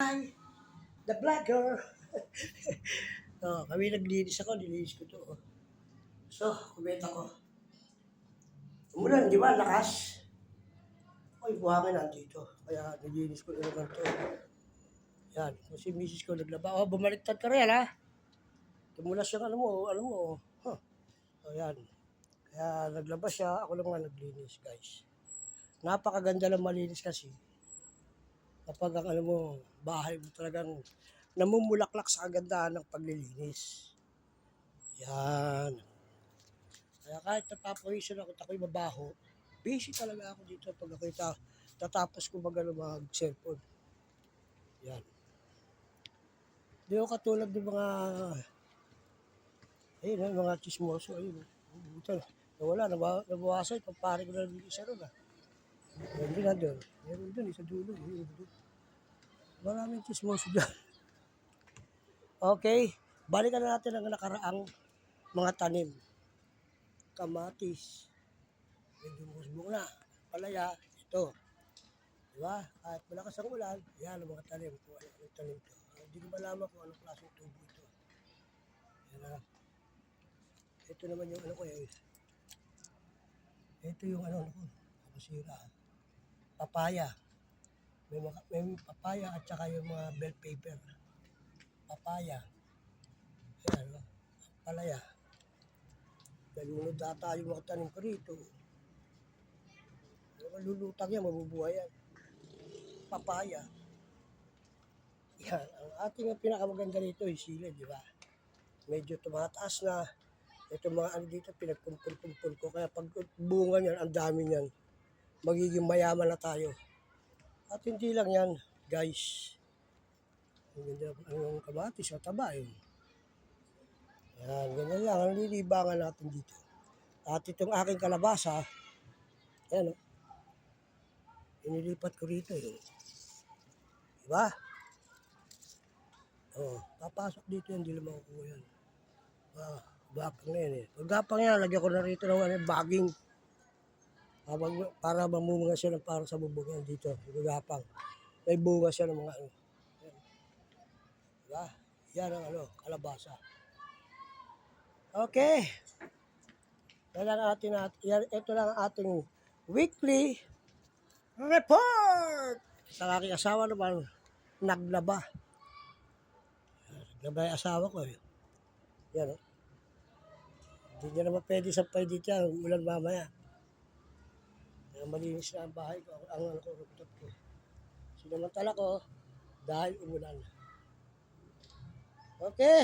Hi, the vlogger. Kami naglinis ako, nilinis ko to. So, kumenta ko. Umulan, di ba? Lakas. Ay, buhangin nandito. Kaya nilinis ko naman to. Yan, kasi misis ko naglaba. Oh, bumaliktad ka rin, ha? Tumulas yung ano mo. Huh. So, yan. Kaya naglaba siya, ako lang nga naglinis, guys. Napakaganda lang malinis kasi. Kapag ang bahay mo talagang namumulaklak sa kagandahan ng paglilinis. Yan. Kaya kahit napapawisan ako at ako'y mabaho, busy talaga ako dito pag ako'y tatapos ko mag-cellphone. Yan. Di ako katulad ng mga chismoso. Ayun. Ito, nawala, nabawasan. Pagpare ko na lang isa ron. Meron na doon. Meron doon, isa dulo. Maraming chismoso dyan. Okay, balikan na natin ang nakaraang mga tanim. Kamatis. Medyo musbong na. Palaya, ito. Diba? Kahit malakas ang ulan, yan ang mga tanim. Kung anong tanim ito. Hindi ko malaman kung anong klaseng tubo ito. Yan na. Ito naman yung ko eh. Ito yung ko. Kapasira. Papaya. May papaya at saka yung mga bell pepper. Papaya. Ayan, palaya. Nalunod data yung mga tanim ko rito. Malulutang yan, mabubuhay yan. Papaya. Yan, ang ating pinakamaganda rito ay sili, di ba? Medyo tumataas na. Ito mga dito, pinagkumpul-kumpul ko. Kaya pag bunga niyan, ang dami niyan. Magiging mayaman na tayo. At hindi lang yan, guys. Ang kamatis, mataba yun. Yan, ganyan lang. Ang lilibangan natin dito. At itong aking kalabasa, yan, inilipat ko rito yun. Diba? Papasok dito yan, hindi lang makukuha yan. Gapang na yan eh. Pag gapang yan, lagyan ko na rito ng baging. Para mamunga siya ng parang sa bubog yan dito. Gapang. May bunga siya ng mga Yan. Diba? Yan ang kalabasa. Okay. Ito lang ang ating weekly report. Sa aking asawa naman, naglaba. Naglaba yung asawa ko eh. Yan o. Hindi niya naman pwede sampay dito yan. Ulan mamaya. Kaya malinis na ang bahay ko. Ang rooftop ko. Sinamantala ko dahil umulan. Okay.